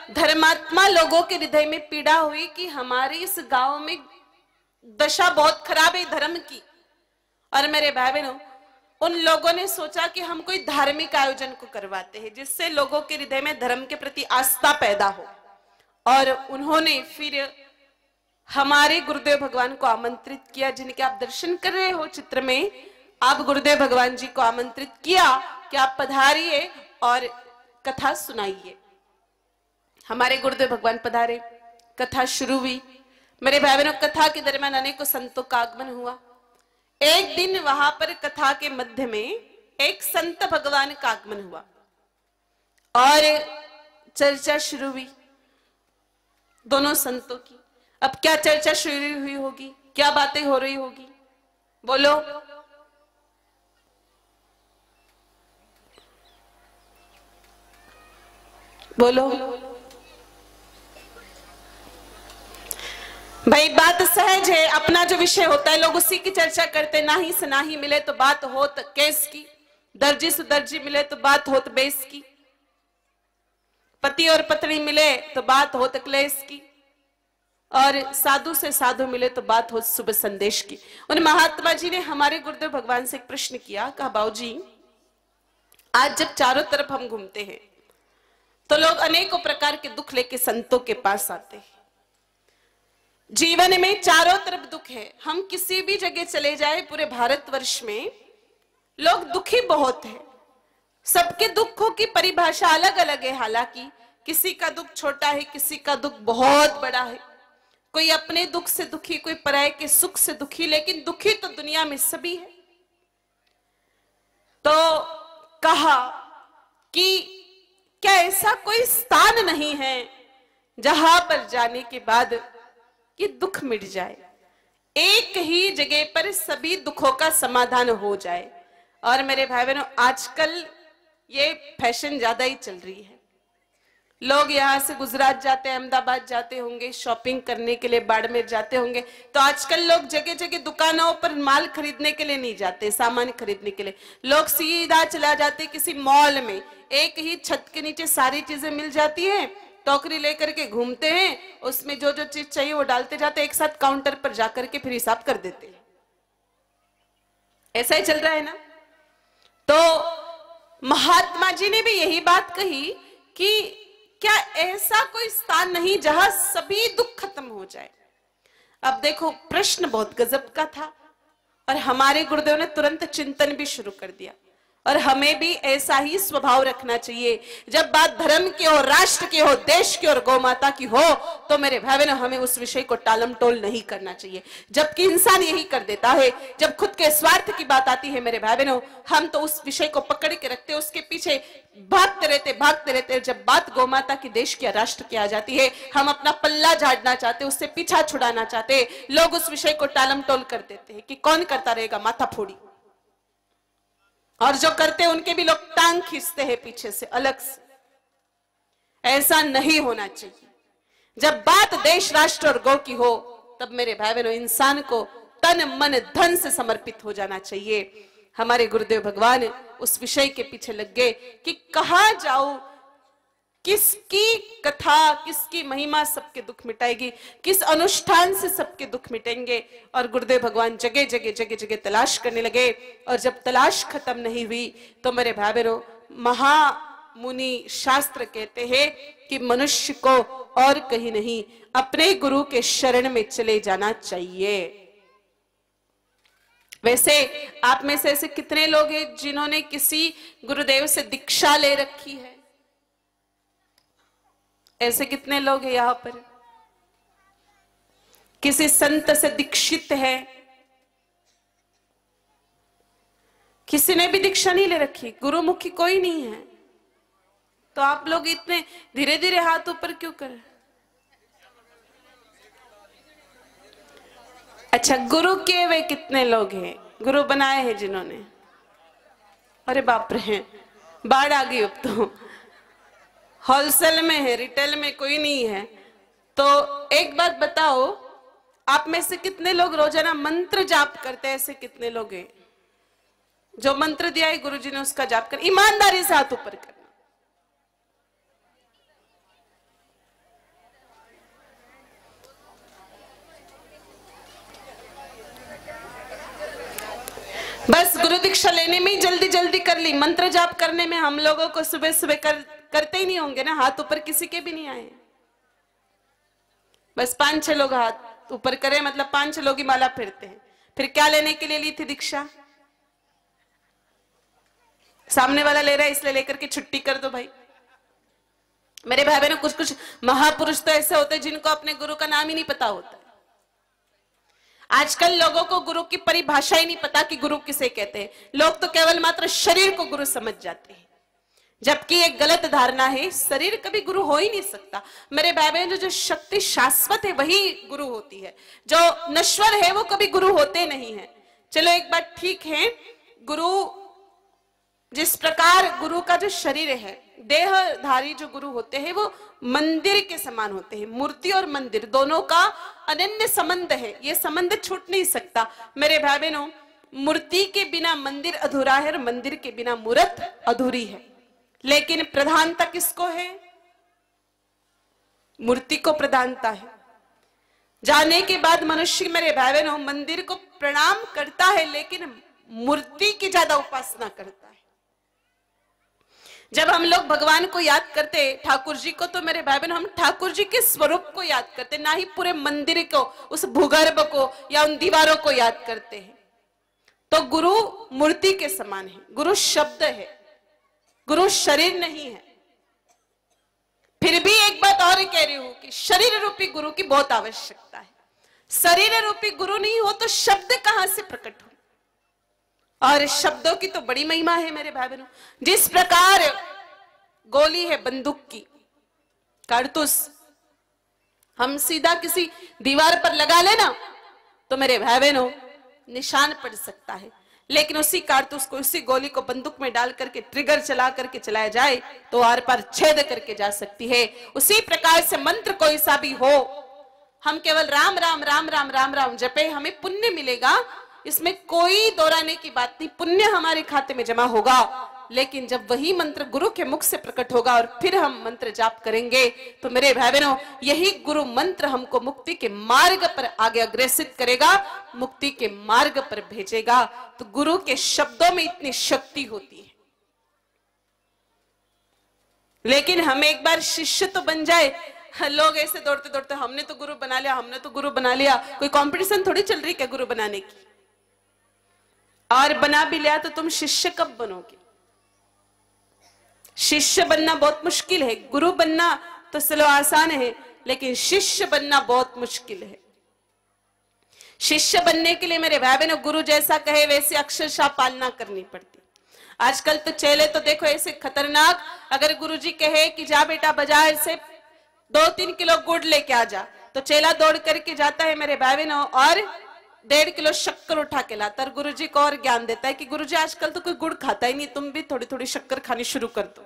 धर्मात्मा लोगों के हृदय में पीड़ा हुई कि हमारे इस गांव में दशा बहुत खराब है धर्म की। और मेरे भाई बहनों, उन लोगों ने सोचा कि हम कोई धार्मिक आयोजन को करवाते हैं जिससे लोगों के हृदय में धर्म के प्रति आस्था पैदा हो। और उन्होंने फिर हमारे गुरुदेव भगवान को आमंत्रित किया, जिनके आप दर्शन कर रहे हो चित्र में। आप गुरुदेव भगवान जी को आमंत्रित किया कि आप पधारिए और कथा सुनाइए। हमारे गुरुदेव भगवान पधारे, कथा शुरू हुई। मेरे भाई बहनों, कथा के दरमियान अनेकों संतों का आगमन हुआ। एक दिन वहां पर कथा के मध्य में एक संत भगवान का आगमन हुआ और चर्चा शुरू हुई दोनों संतों की। अब क्या चर्चा शुरू हुई होगी, क्या बातें हो रही होगी, बोलो। बोलो भाई, बात सहज है। अपना जो विषय होता है लोग उसी की चर्चा करते। नाही से नाही मिले तो बात होत केस की, दर्जी से दर्जी मिले तो बात होत बेस की, पति और पत्नी मिले तो बात होत क्लेश की, और साधु से साधु मिले तो बात हो शुभ संदेश की। उन महात्मा जी ने हमारे गुरुदेव भगवान से एक प्रश्न किया, कहा बाबूजी, आज जब चारों तरफ हम घूमते हैं तो लोग अनेकों प्रकार के दुख लेके संतों के पास आते हैं। जीवन में चारों तरफ दुख है। हम किसी भी जगह चले जाए पूरे भारतवर्ष में लोग दुखी बहुत है। सबके दुखों की परिभाषा अलग अलग है। हालांकि किसी का दुख छोटा है, किसी का दुख बहुत बड़ा है। कोई अपने दुख से दुखी, कोई पराये के सुख से दुखी, लेकिन दुखी तो दुनिया में सभी है। तो कहा कि क्या ऐसा कोई स्थान नहीं है जहां पर जाने के बाद कि दुख मिट जाए, एक ही जगह पर सभी दुखों का समाधान हो जाए। और मेरे भाई बहनों, आजकल ये फैशन ज्यादा ही चल रही है। लोग यहाँ से गुजरात जाते हैं, अहमदाबाद जाते होंगे, शॉपिंग करने के लिए बाड़मेर जाते होंगे। तो आजकल लोग जगह जगह दुकानों पर माल खरीदने के लिए नहीं जाते, सामान खरीदने के लिए लोग सीधा चला जाते किसी मॉल में। एक ही छत के नीचे सारी चीजें मिल जाती हैं, टोकरी लेकर के घूमते हैं, उसमें जो जो चीज चाहिए वो डालते जाते, एक साथ काउंटर पर जाकर के फिर हिसाब कर देते हैं। ऐसा ही चल रहा है ना। तो महात्मा जी ने भी यही बात कही कि क्या ऐसा कोई स्थान नहीं जहां सभी दुख खत्म हो जाए। अब देखो, प्रश्न बहुत गजब का था और हमारे गुरुदेव ने तुरंत चिंतन भी शुरू कर दिया। और हमें भी ऐसा ही स्वभाव रखना चाहिए। जब बात धर्म की हो, राष्ट्र की हो, देश की और गौ माता की हो, तो मेरे भाई बहनों, हमें उस विषय को टालम टोल नहीं करना चाहिए। जबकि इंसान यही कर देता है। जब खुद के स्वार्थ की बात आती है मेरे भाई बहनों, हम तो उस विषय को पकड़ के रखते, उसके पीछे भागते रहते। जब बात गौ माता की, देश की, राष्ट्र की आ जाती है, हम अपना पल्ला झाड़ना चाहते, उससे पीछा छुड़ाना चाहते, लोग उस विषय को टालम टोल कर देते हैं कि कौन करता रहेगा माथा फोड़ी। और जो करते हैं उनके भी लोग टांग खींचते हैं पीछे से, अलग से। ऐसा नहीं होना चाहिए। जब बात देश, राष्ट्र और गौ की हो, तब मेरे भाई बहनों, इंसान को तन मन धन से समर्पित हो जाना चाहिए। हमारे गुरुदेव भगवान उस विषय के पीछे लग गए कि कहां जाऊं, किसकी कथा, किसकी महिमा सबके दुख मिटाएगी, किस अनुष्ठान से सबके दुख मिटेंगे। और गुरुदेव भगवान जगह जगह तलाश करने लगे। और जब तलाश खत्म नहीं हुई तो मेरे भाई बहनों, महामुनि शास्त्र कहते हैं कि मनुष्य को और कहीं नहीं, अपने गुरु के शरण में चले जाना चाहिए। वैसे आप में से ऐसे कितने लोग हैं जिन्होंने किसी गुरुदेव से दीक्षा ले रखी है? ऐसे कितने लोग हैं यहां पर? किसी संत से दीक्षित है? किसी ने भी दीक्षा नहीं ले रखी, गुरुमुखी कोई नहीं है। तो आप लोग इतने धीरे धीरे हाथ ऊपर क्यों कर? अच्छा, गुरु के वे कितने लोग हैं, गुरु बनाए हैं जिन्होंने? अरे बाप रे, बाढ़ आ गई। अब तो होलसेल में है, रिटेल में कोई नहीं है। तो एक बात बताओ, आप में से कितने लोग रोजाना मंत्र जाप करते हैं? ऐसे कितने लोग हैं जो मंत्र दिया है गुरुजी ने उसका जाप कर? ईमानदारी से हाथ ऊपर करना। बस गुरु दीक्षा लेने में ही जल्दी जल्दी कर ली, मंत्र जाप करने में हम लोगों को सुबह सुबह करते ही नहीं होंगे ना, हाथ ऊपर किसी के भी नहीं आए। बस 5-6 लोग हाथ ऊपर करें, मतलब 5-6 लोग ही माला फिरते हैं। फिर क्या लेने के लिए ली थी दीक्षा? सामने वाला ले रहा है इसलिए लेकर के छुट्टी कर दो भाई। मेरे भाई बहनों, कुछ कुछ महापुरुष तो ऐसे होते हैं जिनको अपने गुरु का नाम ही नहीं पता होता। आजकल लोगों को गुरु की परिभाषा ही नहीं पता कि गुरु किसे कहते हैं। लोग तो केवल मात्र शरीर को गुरु समझ जाते हैं, जबकि एक गलत धारणा है, शरीर कभी गुरु हो ही नहीं सकता। मेरे भाई बहन, जो शक्ति शाश्वत है वही गुरु होती है, जो नश्वर है वो कभी गुरु होते नहीं है। चलो एक बात ठीक है, गुरु जिस प्रकार गुरु का जो शरीर है, देहधारी जो गुरु होते हैं वो मंदिर के समान होते हैं। मूर्ति और मंदिर दोनों का अनन्य संबंध है, ये संबंध छूट नहीं सकता। मेरे भाई बहनों, मूर्ति के बिना मंदिर अधूरा है और मंदिर के बिना मूर्त अधूरी है। लेकिन प्रधानता किसको है? मूर्ति को प्रधानता है। जाने के बाद मनुष्य, मेरे भाई बहनों, मंदिर को प्रणाम करता है लेकिन मूर्ति की ज्यादा उपासना करता है। जब हम लोग भगवान को याद करते, ठाकुर जी को, तो मेरे भाई बहन हम ठाकुर जी के स्वरूप को याद करते, ना ही पूरे मंदिर को, उस भूगर्भ को या उन दीवारों को याद करते हैं। तो गुरु मूर्ति के समान है, गुरु शब्द है, गुरु शरीर नहीं है। फिर भी एक बात और कह रही हूं कि शरीर रूपी गुरु की बहुत आवश्यकता है। शरीर रूपी गुरु नहीं हो तो शब्द कहां से प्रकट हो? और शब्दों की तो बड़ी महिमा है मेरे भाई बहनों। जिस प्रकार गोली है बंदूक की, कारतूस, हम सीधा किसी दीवार पर लगा लेना तो मेरे भाई बहनों निशान पड़ सकता है, लेकिन उसी कारतूस को, उसी गोली को बंदूक में डाल करके ट्रिगर चला करके चलाया जाए तो आर पार छेद करके जा सकती है। उसी प्रकार से मंत्र कोई सा भी हो, हम केवल राम राम राम राम राम राम जपे, हमें पुण्य मिलेगा, इसमें कोई दोहराने की बात नहीं। पुण्य हमारे खाते में जमा होगा, लेकिन जब वही मंत्र गुरु के मुख से प्रकट होगा और फिर हम मंत्र जाप करेंगे तो मेरे भाई बहनों, यही गुरु मंत्र हमको मुक्ति के मार्ग पर आगे अग्रसित करेगा, मुक्ति के मार्ग पर भेजेगा। तो गुरु के शब्दों में इतनी शक्ति होती है। लेकिन हम एक बार शिष्य तो बन जाए, लोग ऐसे दौड़ते दौड़ते हमने तो गुरु बना लिया, हमने तो गुरु बना लिया। कोई कंपटीशन थोड़ी चल रही क्या गुरु बनाने की? और बना भी लिया तो तुम शिष्य कब बनोगे? शिष्य बनना बहुत मुश्किल है, गुरु बनना तो चलो आसान है, लेकिन शिष्य बनना बहुत मुश्किल है। शिष्य बनने के लिए मेरे भाई बहनों, गुरु जैसा कहे वैसे अक्षरशः पालना करनी पड़ती। आजकल तो चेले तो देखो ऐसे खतरनाक, अगर गुरुजी कहे कि जा बेटा बाजार से 2-3 किलो गुड़ लेके आ जा, तो चेला दौड़ करके जाता है मेरे भाई बहनों और 1.5 किलो शक्कर उठा के लाता। और गुरुजी को और ज्ञान देता है कि गुरुजी आजकल तो कोई गुड़ खाता ही नहीं, तुम भी थोड़ी थोड़ी शक्कर खानी शुरू कर दो।